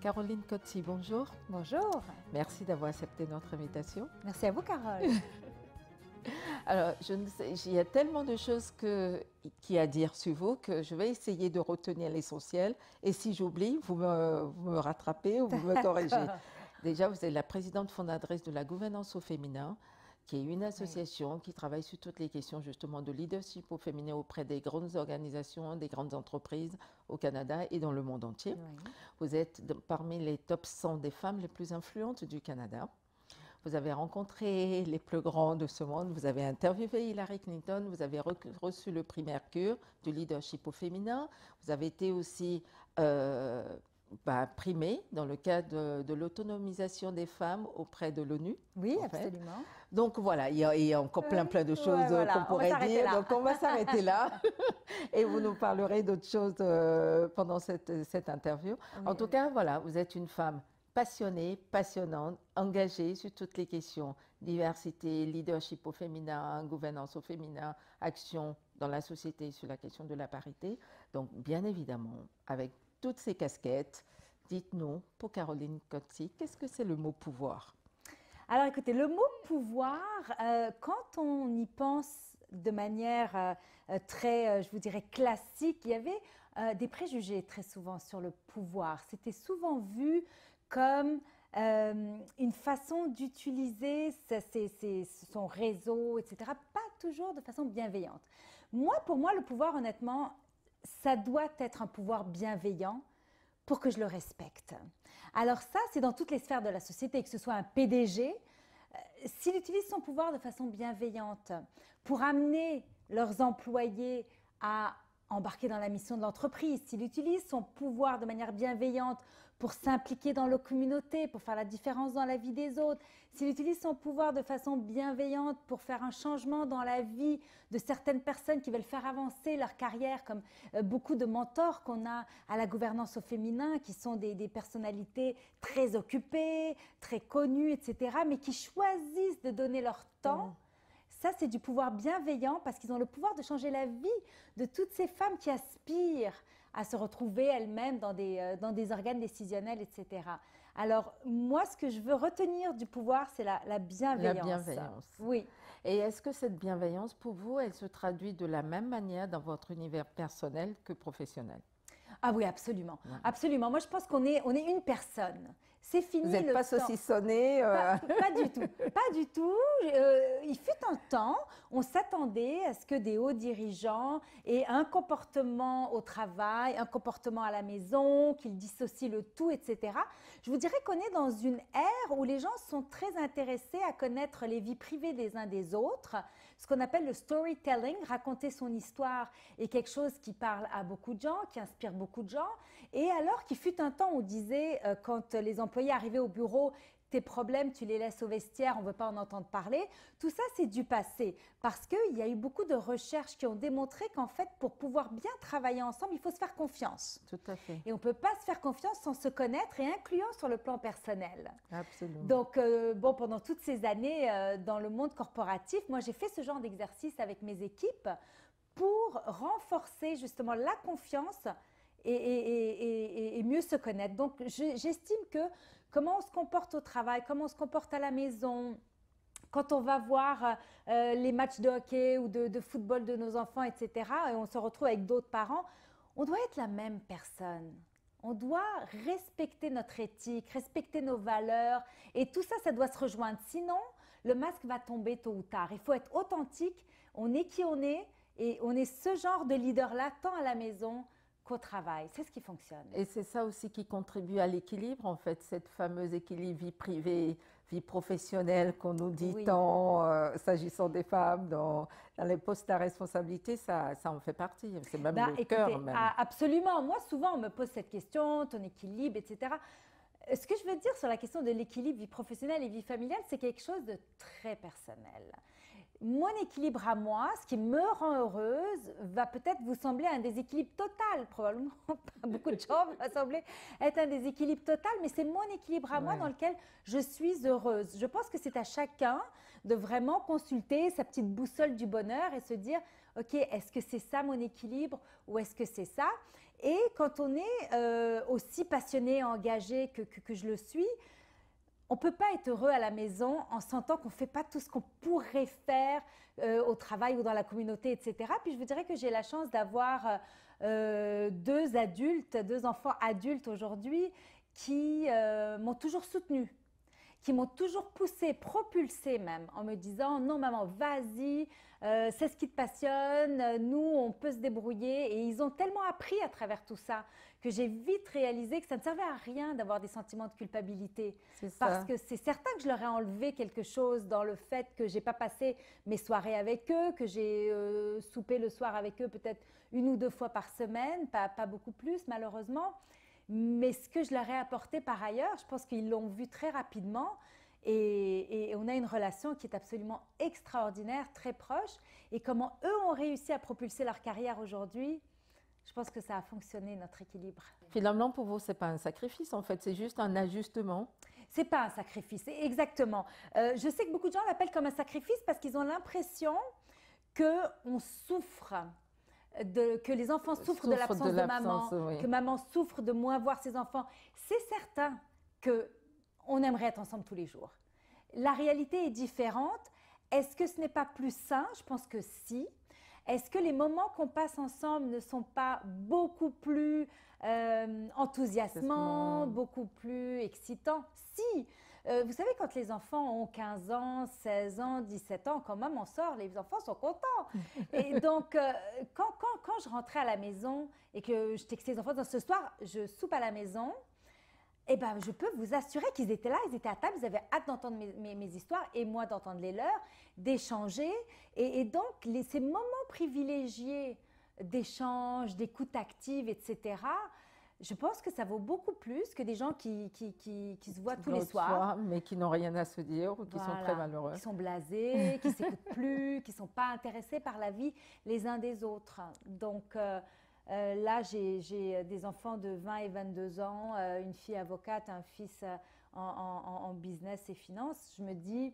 Caroline Cozzi, bonjour. Bonjour. Merci d'avoir accepté notre invitation. Merci à vous, Carole. Alors, il y a tellement de choses qu'il y a à dire sur vous que je vais essayer de retenir l'essentiel. Et si j'oublie, vous me rattrapez ou vous me corrigez. Déjà, vous êtes la présidente fondatrice de la gouvernance au féminin, qui est une association qui travaille sur toutes les questions justement de leadership au féminin auprès des grandes organisations, des grandes entreprises au Canada et dans le monde entier. Oui. Vous êtes parmi les top 100 des femmes les plus influentes du Canada. Vous avez rencontré les plus grands de ce monde, vous avez interviewé Hillary Clinton, vous avez reçu le prix Mercure du leadership au féminin, vous avez été aussi primée dans le cadre de l'autonomisation des femmes auprès de l'ONU. Oui, absolument. Donc voilà, il y a encore plein de choses qu'on pourrait dire, donc on va s'arrêter là et vous nous parlerez d'autres choses pendant cette interview. Oui, en tout cas, voilà, vous êtes une femme passionnée, passionnante, engagée sur toutes les questions, diversité, leadership au féminin, gouvernance au féminin, action dans la société sur la question de la parité. Donc bien évidemment, avec toutes ces casquettes, dites-nous, pour Caroline Cozzi, qu'est-ce que c'est le mot pouvoir? Alors écoutez, le mot pouvoir, quand on y pense de manière très, je vous dirais, classique, il y avait des préjugés très souvent sur le pouvoir. C'était souvent vu comme une façon d'utiliser son réseau, etc., pas toujours de façon bienveillante. Pour moi, le pouvoir, honnêtement, ça doit être un pouvoir bienveillant pour que je le respecte. Alors ça, c'est dans toutes les sphères de la société, que ce soit un PDG, s'il utilise son pouvoir de façon bienveillante pour amener leurs employés à embarquer dans la mission de l'entreprise, s'il utilise son pouvoir de manière bienveillante pour s'impliquer dans la communauté, pour faire la différence dans la vie des autres, s'il utilise son pouvoir de façon bienveillante pour faire un changement dans la vie de certaines personnes qui veulent faire avancer leur carrière, comme beaucoup de mentors qu'on a à la gouvernance au féminin, qui sont des personnalités très occupées, très connues, etc., mais qui choisissent de donner leur temps. Ça, c'est du pouvoir bienveillant parce qu'ils ont le pouvoir de changer la vie de toutes ces femmes qui aspirent à se retrouver elles-mêmes dans des organes décisionnels, etc. Alors, moi, ce que je veux retenir du pouvoir, c'est la bienveillance. La bienveillance. Oui. Et est-ce que cette bienveillance, pour vous, elle se traduit de la même manière dans votre univers personnel que professionnel? Ah oui, absolument. Ouais. Absolument. Moi, je pense qu'on est une personne. C'est fini. Vous n'êtes pas saucissonné pas du tout. Pas du tout. Il fut un temps, on s'attendait à ce que des hauts dirigeants aient un comportement au travail, un comportement à la maison, qu'ils dissocient le tout, etc. Je vous dirais qu'on est dans une ère où les gens sont très intéressés à connaître les vies privées des uns des autres. Ce qu'on appelle le storytelling, raconter son histoire, est quelque chose qui parle à beaucoup de gens, qui inspire beaucoup de gens. Et alors qu'il fut un temps où on disait, quand les employés arrivaient au bureau, tes problèmes, tu les laisses au vestiaire, on ne veut pas en entendre parler. Tout ça, c'est du passé. Parce qu'il y a eu beaucoup de recherches qui ont démontré qu'en fait, pour pouvoir bien travailler ensemble, il faut se faire confiance. Tout à fait. Et on ne peut pas se faire confiance sans se connaître et incluant sur le plan personnel. Absolument. Donc, pendant toutes ces années dans le monde corporatif, moi, j'ai fait ce genre d'exercice avec mes équipes pour renforcer justement la confiance et mieux se connaître. Donc, j'estime que comment on se comporte au travail, comment on se comporte à la maison, quand on va voir les matchs de hockey ou de football de nos enfants, etc., et on se retrouve avec d'autres parents, on doit être la même personne. On doit respecter notre éthique, respecter nos valeurs, et tout ça, ça doit se rejoindre. Sinon, le masque va tomber tôt ou tard. Il faut être authentique, on est qui on est, et on est ce genre de leader-là, tant à la maison qu'au travail. C'est ce qui fonctionne. Et c'est ça aussi qui contribue à l'équilibre, en fait, cette fameuse équilibre vie privée, vie professionnelle qu'on nous dit tant, s'agissant des femmes, dans les postes à responsabilité, ça en fait partie. C'est même le cœur même. Absolument. Moi, souvent, on me pose cette question, ton équilibre, etc. Ce que je veux dire sur la question de l'équilibre vie professionnelle et vie familiale, c'est quelque chose de très personnel. mon équilibre à moi, ce qui me rend heureuse, va peut-être vous sembler un déséquilibre total. Probablement, pas beaucoup de gens va sembler être un déséquilibre total, mais c'est mon équilibre à moi dans lequel je suis heureuse. Je pense que c'est à chacun de vraiment consulter sa petite boussole du bonheur et se dire, OK, est-ce que c'est ça mon équilibre ou est-ce que c'est ça? Et quand on est aussi passionné, engagé que je le suis, on ne peut pas être heureux à la maison en sentant qu'on ne fait pas tout ce qu'on pourrait faire au travail ou dans la communauté, etc. Puis je vous dirais que j'ai la chance d'avoir deux enfants adultes aujourd'hui qui m'ont toujours soutenue, qui m'ont toujours poussée, propulsée même, en me disant « Non maman, vas-y, c'est ce qui te passionne, nous on peut se débrouiller ». Et ils ont tellement appris à travers tout ça que j'ai vite réalisé que ça ne servait à rien d'avoir des sentiments de culpabilité. Parce que c'est certain que je leur ai enlevé quelque chose dans le fait que je n'ai pas passé mes soirées avec eux, que j'ai soupé le soir avec eux peut-être 1 ou 2 fois par semaine, pas beaucoup plus malheureusement. Mais ce que je leur ai apporté par ailleurs, je pense qu'ils l'ont vu très rapidement et on a une relation qui est absolument extraordinaire, très proche. Et comment eux ont réussi à propulser leur carrière aujourd'hui, je pense que ça a fonctionné, notre équilibre. Finalement, pour vous, ce n'est pas un sacrifice, en fait, c'est juste un ajustement. Ce n'est pas un sacrifice, exactement. Je sais que beaucoup de gens l'appellent comme un sacrifice parce qu'ils ont l'impression qu'on souffre. Que les enfants souffrent de l'absence de maman, que maman souffre de moins voir ses enfants. C'est certain qu'on aimerait être ensemble tous les jours. La réalité est différente. Est-ce que ce n'est pas plus sain? Je pense que si. Est-ce que les moments qu'on passe ensemble ne sont pas beaucoup plus enthousiasmants, beaucoup plus excitants? Si. Vous savez, quand les enfants ont 15 ans, 16 ans, 17 ans, quand maman sort, les enfants sont contents. Et donc, quand je rentrais à la maison et que je textais les enfants, ce soir, je soupe à la maison, eh ben, je peux vous assurer qu'ils étaient là, ils étaient à table, ils avaient hâte d'entendre mes histoires et moi d'entendre les leurs, d'échanger. Et donc, ces moments privilégiés d'échange, d'écoute active, etc., je pense que ça vaut beaucoup plus que des gens qui se voient tous les soirs. Mais qui n'ont rien à se dire ou qui sont très malheureux. Qui sont blasés, qui ne s'écoutent plus, qui ne sont pas intéressés par la vie les uns des autres. Donc là, j'ai des enfants de 20 et 22 ans, une fille avocate, un fils en business et finance. Je me dis,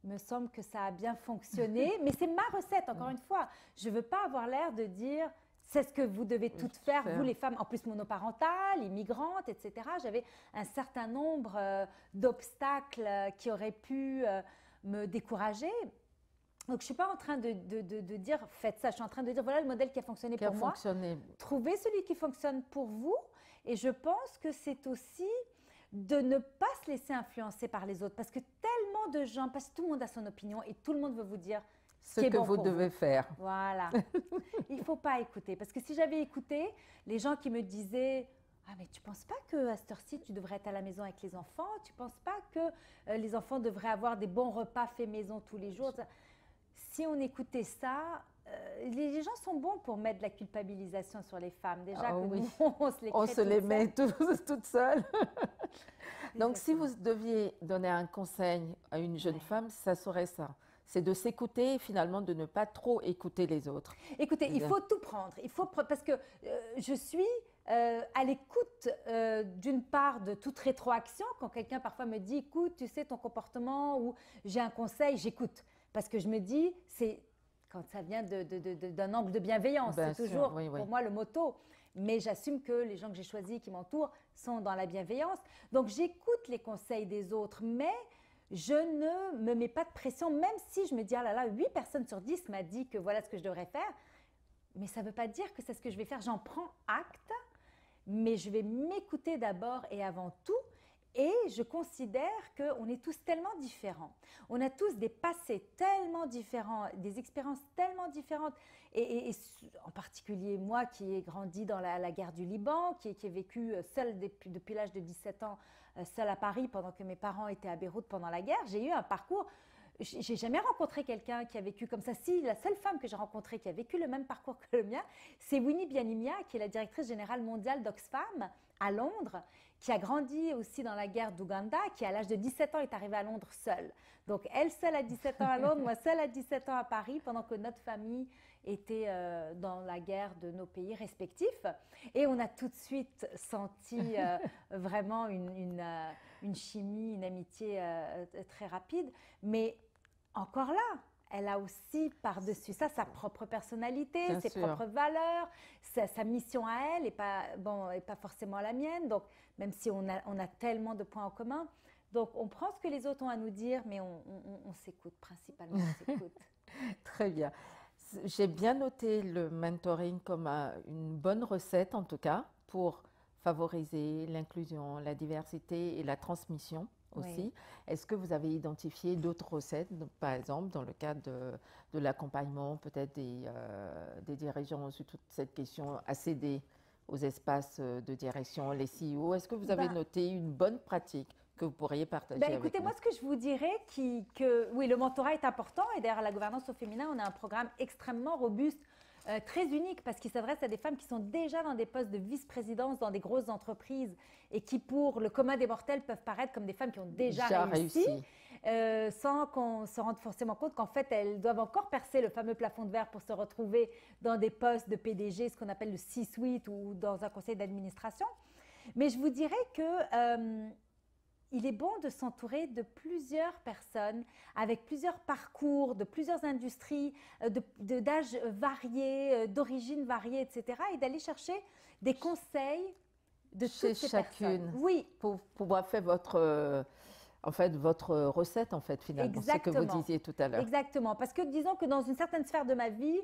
il me semble que ça a bien fonctionné, mais c'est ma recette, encore une fois. Je ne veux pas avoir l'air de dire... C'est ce que vous devez toutes faire, vous les femmes, en plus monoparentales, immigrantes, etc. J'avais un certain nombre d'obstacles qui auraient pu me décourager. Donc, je ne suis pas en train de dire « faites ça ». Je suis en train de dire « voilà le modèle qui a fonctionné pour moi ». Trouvez celui qui fonctionne pour vous. Et je pense que c'est aussi de ne pas se laisser influencer par les autres. Parce que tellement de gens, parce que tout le monde a son opinion et tout le monde veut vous dire – ce que vous devez faire. Voilà. Il ne faut pas écouter. Parce que si j'avais écouté, les gens qui me disaient « Ah, mais tu ne penses pas qu'à cette heure-ci, tu devrais être à la maison avec les enfants? Tu ne penses pas que les enfants devraient avoir des bons repas faits maison tous les jours ?» Si on écoutait ça, les gens sont bons pour mettre de la culpabilisation sur les femmes. Déjà on se les met toutes seules. Donc, si vous deviez donner un conseil à une jeune femme, ça serait ça. C'est de s'écouter et finalement de ne pas trop écouter les autres. Écoutez, il faut tout prendre. Parce que je suis à l'écoute d'une part de toute rétroaction. Quand quelqu'un parfois me dit « écoute, tu sais ton comportement » ou « j'ai un conseil », j'écoute. Parce que je me dis, c'est quand ça vient d'un angle de bienveillance. C'est toujours pour moi le motto. Mais j'assume que les gens que j'ai choisis, qui m'entourent, sont dans la bienveillance. Donc j'écoute les conseils des autres, mais... je ne me mets pas de pression, même si je me dis, ah là là, 8 personnes sur 10 m'a dit que voilà ce que je devrais faire. Mais ça ne veut pas dire que c'est ce que je vais faire. J'en prends acte, mais je vais m'écouter d'abord et avant tout. Et je considère qu'on est tous tellement différents. On a tous des passés tellement différents, des expériences tellement différentes. Et en particulier moi qui ai grandi dans la guerre du Liban, qui ai vécu seule depuis l'âge de 17 ans, seule à Paris pendant que mes parents étaient à Beyrouth pendant la guerre. J'ai eu un parcours, j'ai jamais rencontré quelqu'un qui a vécu comme ça. Si, la seule femme que j'ai rencontrée qui a vécu le même parcours que le mien, c'est Winnie Bianimia, qui est la directrice générale mondiale d'Oxfam, à Londres, qui a grandi aussi dans la guerre d'Ouganda, qui à l'âge de 17 ans est arrivée à Londres seule. Donc elle seule à 17 ans à Londres, moi seule à 17 ans à Paris, pendant que notre famille était dans la guerre de nos pays respectifs. Et on a tout de suite senti vraiment une chimie, une amitié très rapide. Mais encore là, elle a aussi par-dessus ça sa propre personnalité, Bien ses sûr. propres valeurs, sa mission à elle n'est pas, bon, et pas forcément la mienne. Donc, même si on a tellement de points en commun. Donc, on prend ce que les autres ont à nous dire, mais on s'écoute, principalement, on s'écoute. Très bien. J'ai bien noté le mentoring comme une bonne recette, en tout cas, pour favoriser l'inclusion, la diversité et la transmission aussi. Oui. Est-ce que vous avez identifié d'autres recettes, donc, par exemple, dans le cadre de l'accompagnement, peut-être des dirigeants sur toute cette question, accéder aux espaces de direction, les CEO? Est-ce que vous avez Ben, noté une bonne pratique que vous pourriez partager Ben, avec écoutez, nous? moi, ce que je vous dirais, que oui, le mentorat est important. Et d'ailleurs, la gouvernance au féminin, on a un programme extrêmement robuste, très unique, parce qu'il s'adresse à des femmes qui sont déjà dans des postes de vice-présidence dans des grosses entreprises et qui, pour le commun des mortels, peuvent paraître comme des femmes qui ont déjà réussi. Sans qu'on se rende forcément compte qu'en fait, elles doivent encore percer le fameux plafond de verre pour se retrouver dans des postes de PDG, ce qu'on appelle le C-suite ou dans un conseil d'administration. Mais je vous dirais que il est bon de s'entourer de plusieurs personnes avec plusieurs parcours, de plusieurs industries, d'âges variés, d'origines variées, etc. et d'aller chercher des conseils de Chez toutes ces chacune, personnes. Oui, pour pouvoir faire en fait, votre recette, en fait, finalement, ce que vous exactement. disiez tout à l'heure. Exactement. Parce que disons que dans une certaine sphère de ma vie,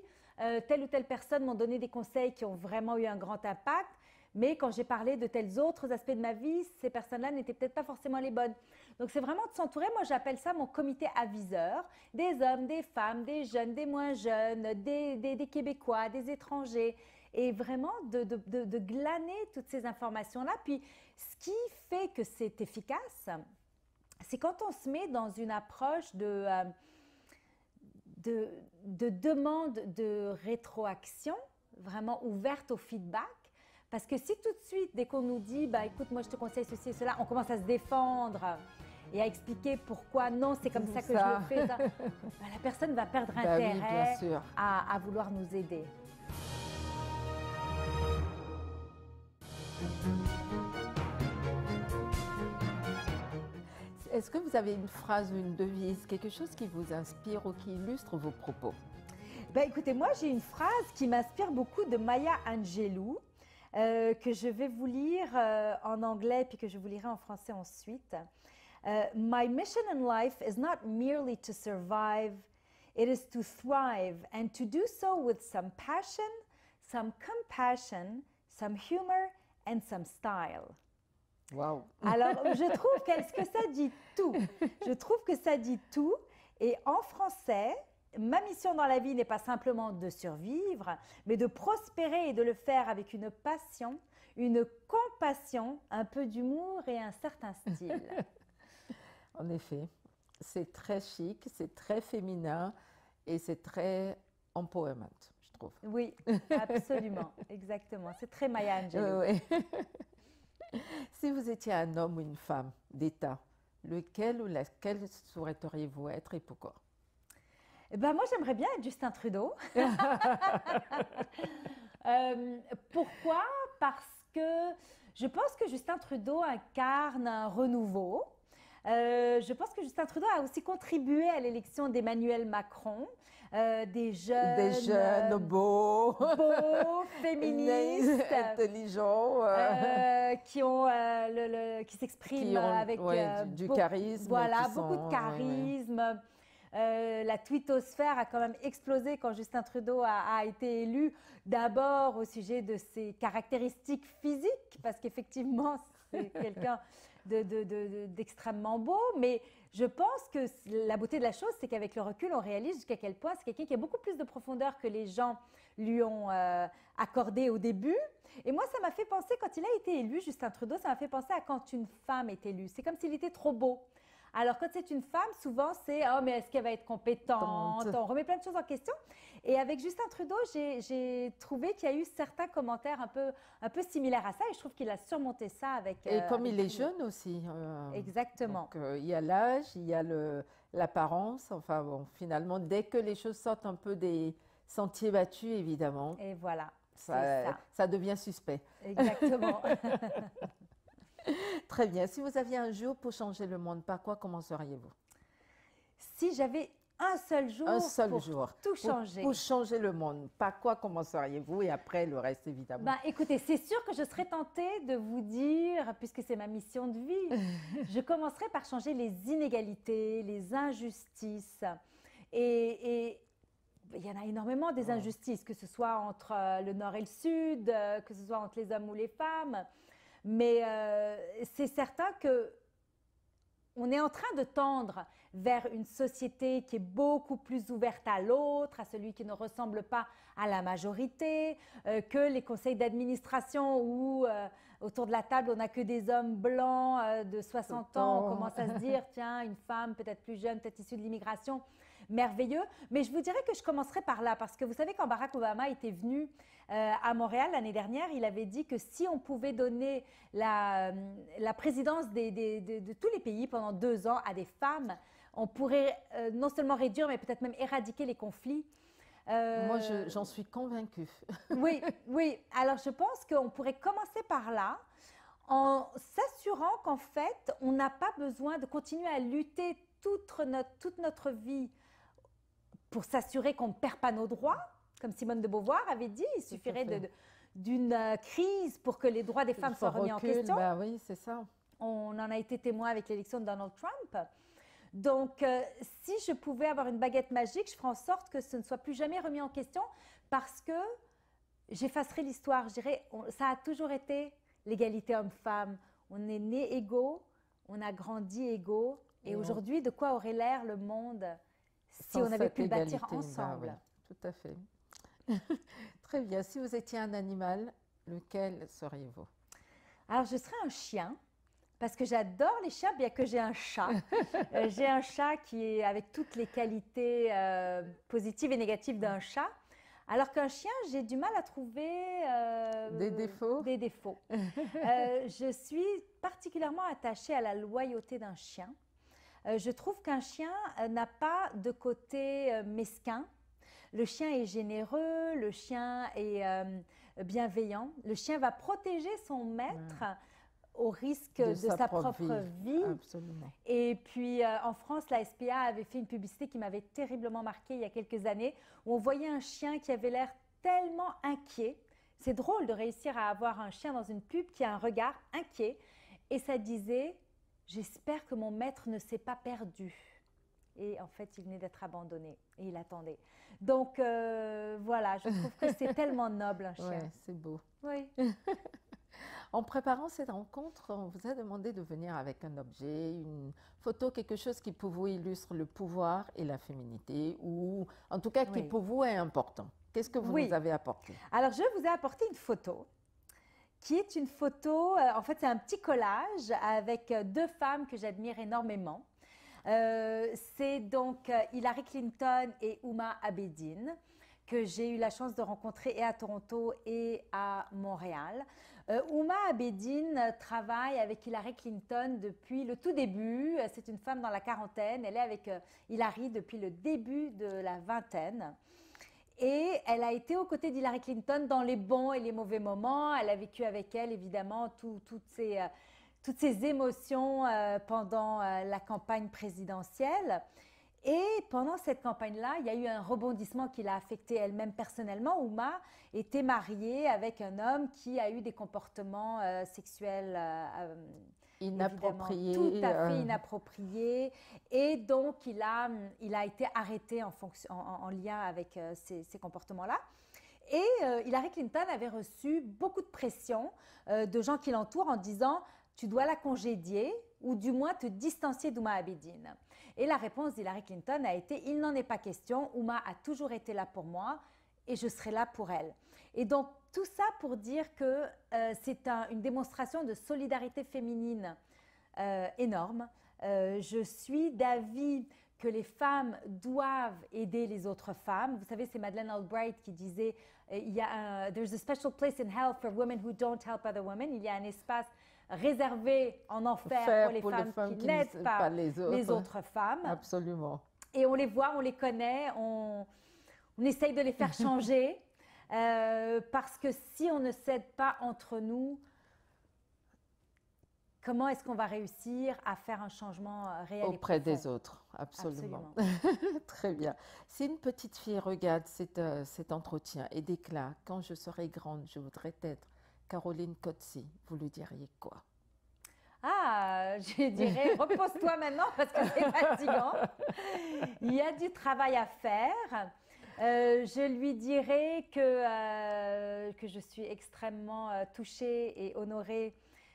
telle ou telle personne m'ont donné des conseils qui ont vraiment eu un grand impact. Mais quand j'ai parlé de tels autres aspects de ma vie, ces personnes-là n'étaient peut-être pas forcément les bonnes. Donc, c'est vraiment de s'entourer. Moi, j'appelle ça mon comité aviseur. Des hommes, des femmes, des jeunes, des moins jeunes, des Québécois, des étrangers. Et vraiment de glaner toutes ces informations-là. Puis, ce qui fait que c'est efficace, c'est quand on se met dans une approche de demande de rétroaction, vraiment ouverte au feedback. Parce que si tout de suite, dès qu'on nous dit, bah, écoute, moi je te conseille ceci et cela, on commence à se défendre et à expliquer pourquoi non, c'est comme ça que je le fais, bah, la personne va perdre intérêt oui, à vouloir nous aider. Est-ce que vous avez une phrase ou une devise, quelque chose qui vous inspire ou qui illustre vos propos? Ben, écoutez, moi j'ai une phrase qui m'inspire beaucoup de Maya Angelou, que je vais vous lire en anglais puis que je vous lirai en français ensuite. My mission in life is not merely to survive, it is to thrive and to do so with some passion, some compassion, some humor and some style. Wow. Alors, je trouve que ça dit tout. Je trouve que ça dit tout. Et en français, ma mission dans la vie n'est pas simplement de survivre, mais de prospérer et de le faire avec une passion, une compassion, un peu d'humour et un certain style. En effet, c'est très chic, c'est très féminin et c'est très empowerment, je trouve. Oui, absolument, exactement. C'est très Maya Angelou. Oui. Si vous étiez un homme ou une femme d'État, lequel ou laquelle souhaiteriez-vous être et pourquoi? Ben moi, j'aimerais bien être Justin Trudeau. Pourquoi? Parce que je pense que Justin Trudeau incarne un renouveau. Je pense que Justin Trudeau a aussi contribué à l'élection d'Emmanuel Macron, des jeunes beaux, féministes, intelligents, qui s'expriment avec du charisme. Voilà, beaucoup de charisme. La twittosphère a quand même explosé quand Justin Trudeau a été élu, d'abord au sujet de ses caractéristiques physiques, parce qu'effectivement, c'est quelqu'un d'extrêmement beau, mais je pense que la beauté de la chose, c'est qu'avec le recul, on réalise jusqu'à quel point c'est quelqu'un qui a beaucoup plus de profondeur que les gens lui ont accordé au début. Et moi, ça m'a fait penser, quand il a été élu, Justin Trudeau, ça m'a fait penser à quand une femme est élue. C'est comme s'il était trop beau. Alors, quand c'est une femme, souvent, c'est « Oh, mais est-ce qu'elle va être compétente ?» On remet plein de choses en question. Et avec Justin Trudeau, j'ai trouvé qu'il y a eu certains commentaires un peu similaires à ça. Et je trouve qu'il a surmonté ça avec… Et comme avec il est jeune aussi. Exactement. Donc, il y a l'âge, il y a l'apparence. Enfin bon, finalement, dès que les choses sortent un peu des sentiers battus, évidemment, Et voilà, c'est ça. ça devient suspect. Exactement. Très bien. Si vous aviez un jour pour changer le monde, par quoi commenceriez-vous? Si j'avais un seul jour tout changer. Pour changer le monde, par quoi commenceriez-vous et après le reste, évidemment? Ben, écoutez, c'est sûr que je serais tentée de vous dire, puisque c'est ma mission de vie, je commencerai par changer les inégalités, les injustices. Et il y en a énormément des injustices, que ce soit entre le Nord et le Sud, que ce soit entre les hommes ou les femmes. Mais c'est certain que on est en train de tendre vers une société qui est beaucoup plus ouverte à l'autre, à celui qui ne ressemble pas à la majorité, que les conseils d'administration où autour de la table, on n'a que des hommes blancs de 60 ans. On commence à se dire, tiens, une femme peut-être plus jeune, peut-être issue de l'immigration, merveilleux. Mais je vous dirais que je commencerai par là, parce que vous savez, quand Barack Obama était venu à Montréal l'année dernière, il avait dit que si on pouvait donner la présidence de tous les pays pendant 2 ans à des femmes, on pourrait non seulement réduire, mais peut-être même éradiquer les conflits. Moi, j'en suis convaincue. Oui, oui. Alors, je pense qu'on pourrait commencer par là, en s'assurant qu'en fait, on n'a pas besoin de continuer à lutter toute notre vie pour s'assurer qu'on ne perd pas nos droits. Comme Simone de Beauvoir avait dit, il suffirait d'une crise pour que les droits des femmes soient remis en question. Ben oui, c'est ça. On en a été témoin avec l'élection de Donald Trump. Donc, si je pouvais avoir une baguette magique, je ferais en sorte que ce ne soit plus jamais remis en question parce que j'effacerai l'histoire. Je dirais, ça a toujours été l'égalité homme-femme. On est nés égaux, on a grandi égaux. Et aujourd'hui, de quoi aurait l'air le monde si on avait pu le bâtir ensemble? Ben oui, tout à fait. Très bien. Si vous étiez un animal, lequel seriez-vous? Alors, je serais un chien. Parce que j'adore les chiens, bien que j'ai un chat. J'ai un chat qui est avec toutes les qualités positives et négatives d'un chat. Alors qu'un chien, j'ai du mal à trouver… des défauts? Des défauts. Je suis particulièrement attachée à la loyauté d'un chien. Je trouve qu'un chien n'a pas de côté mesquin. Le chien est généreux, le chien est bienveillant. Le chien va protéger son maître au risque de sa propre vie. Absolument. Et puis, en France, la SPA avait fait une publicité qui m'avait terriblement marquée il y a quelques années, où on voyait un chien qui avait l'air tellement inquiet. C'est drôle de réussir à avoir un chien dans une pub qui a un regard inquiet. Et ça disait « J'espère que mon maître ne s'est pas perdu ». Et en fait, il venait d'être abandonné et il attendait. Donc, voilà, je trouve que c'est tellement noble, un chien. Oui, c'est beau. Oui. En préparant cette rencontre, on vous a demandé de venir avec un objet, une photo, quelque chose qui pour vous illustre le pouvoir et la féminité, ou en tout cas qui pour vous est important. Qu'est-ce que vous nous avez apporté? Alors, je vous ai apporté une photo, qui est une photo, en fait, c'est un petit collage avec 2 femmes que j'admire énormément. C'est donc Hillary Clinton et Huma Abedin, que j'ai eu la chance de rencontrer et à Toronto et à Montréal. Huma Abedin travaille avec Hillary Clinton depuis le tout début. C'est une femme dans la quarantaine. Elle est avec Hillary depuis le début de la vingtaine. Et elle a été aux côtés d'Hillary Clinton dans les bons et les mauvais moments. Elle a vécu avec elle, évidemment, toutes ces émotions pendant la campagne présidentielle. Et pendant cette campagne-là, il y a eu un rebondissement qui l'a affectée elle-même personnellement. Huma était mariée avec un homme qui a eu des comportements sexuels inappropriés. Tout à fait inappropriés. Et donc, il a été arrêté en lien avec ces comportements-là. Et Hillary Clinton avait reçu beaucoup de pression de gens qui l'entourent en disant « Tu dois la congédier ou du moins te distancier d'Huma Abedin ». Et la réponse d'Hillary Clinton a été « Il n'en est pas question, Huma a toujours été là pour moi et je serai là pour elle ». Et donc, tout ça pour dire que c'est une démonstration de solidarité féminine énorme. Je suis d'avis que les femmes doivent aider les autres femmes. Vous savez, c'est Madeleine Albright qui disait there's a special place in hell for women who don't help other women. Il y a un espace réservé en enfer pour les femmes qui n'aident pas les autres femmes. Absolument. Et on les voit, on les connaît, on essaye de les faire changer parce que si on ne s'aide pas entre nous, comment est-ce qu'on va réussir à faire un changement réel auprès des autres? Absolument. Très bien. Si une petite fille regarde cet entretien et déclare « Quand je serai grande, je voudrais être Caroline Coetzee », vous lui diriez quoi? Ah, je dirais repose-toi maintenant parce que c'est fatigant. Il y a du travail à faire. Je lui dirais que je suis extrêmement touchée et honorée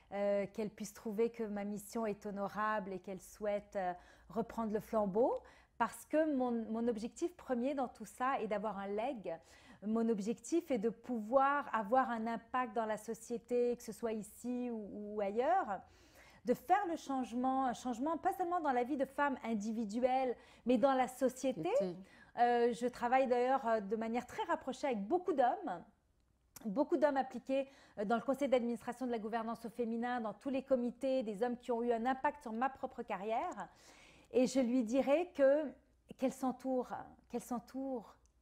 qu'elle puisse trouver que ma mission est honorable et qu'elle souhaite reprendre le flambeau parce que mon objectif premier dans tout ça est d'avoir un legs. Mon objectif est de pouvoir avoir un impact dans la société, que ce soit ici ou ailleurs, de faire le changement, un changement pas seulement dans la vie de femmes individuelles, mais dans la société. Je travaille d'ailleurs de manière très rapprochée avec beaucoup d'hommes impliqués dans le conseil d'administration de la gouvernance au féminin, dans tous les comités, des hommes qui ont eu un impact sur ma propre carrière. Et je lui dirais qu'elle s'entoure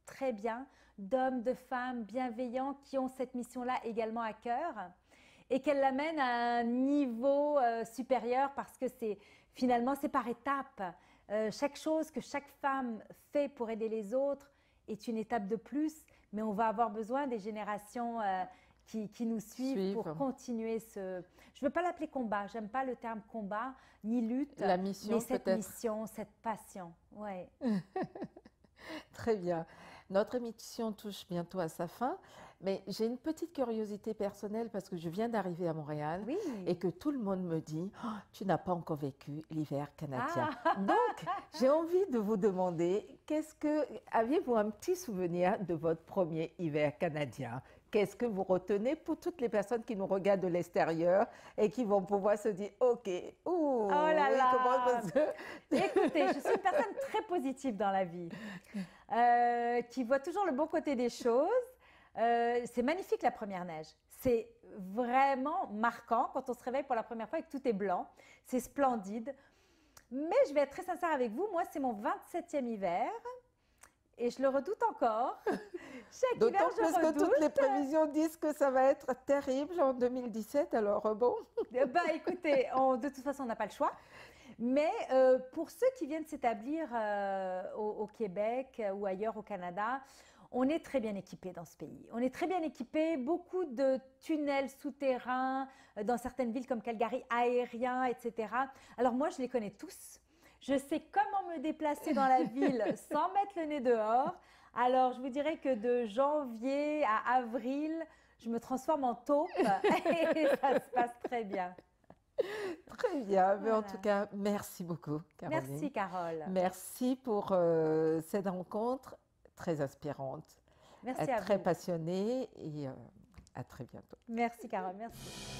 très bien d'hommes, de femmes bienveillants qui ont cette mission-là également à cœur et qu'elle l'amène à un niveau supérieur parce que finalement, c'est par étapes. Chaque chose que chaque femme fait pour aider les autres est une étape de plus, mais on va avoir besoin des générations qui nous suivent pour continuer ce... Je ne veux pas l'appeler combat, j'aime pas le terme combat, ni lutte, la mission, mais cette mission, cette passion. Ouais. Très bien. Notre émission touche bientôt à sa fin, mais j'ai une petite curiosité personnelle parce que je viens d'arriver à Montréal et que tout le monde me dit oh, « Tu n'as pas encore vécu l'hiver canadien. Donc, j'ai envie de vous demander, aviez-vous un petit souvenir de votre premier hiver canadien? Qu'est-ce que vous retenez pour toutes les personnes qui nous regardent de l'extérieur et qui vont pouvoir se dire « Ok, oh là là !» Écoutez, je suis une personne très positive dans la vie, qui voit toujours le bon côté des choses. C'est magnifique la première neige. C'est vraiment marquant quand on se réveille pour la première fois et que tout est blanc. C'est splendide. Mais je vais être très sincère avec vous, moi c'est mon 27e hiver. Et je le redoute encore. D'autant plus que toutes les prévisions disent que ça va être terrible en 2017, alors bon. Écoutez, de toute façon, on n'a pas le choix. Mais pour ceux qui viennent s'établir au Québec ou ailleurs au Canada, on est très bien équipés dans ce pays. On est très bien équipés, beaucoup de tunnels souterrains dans certaines villes comme Calgary, aériens, etc. Alors moi, je les connais tous. Je sais comment me déplacer dans la ville sans mettre le nez dehors. Alors, je vous dirais que de janvier à avril, je me transforme en taupe et ça se passe très bien. Très bien. Mais en tout cas, merci beaucoup, Caroline. Merci, Carole. Merci pour cette rencontre très inspirante. Merci à vous. Très passionnée et à très bientôt. Merci, Carole. Merci.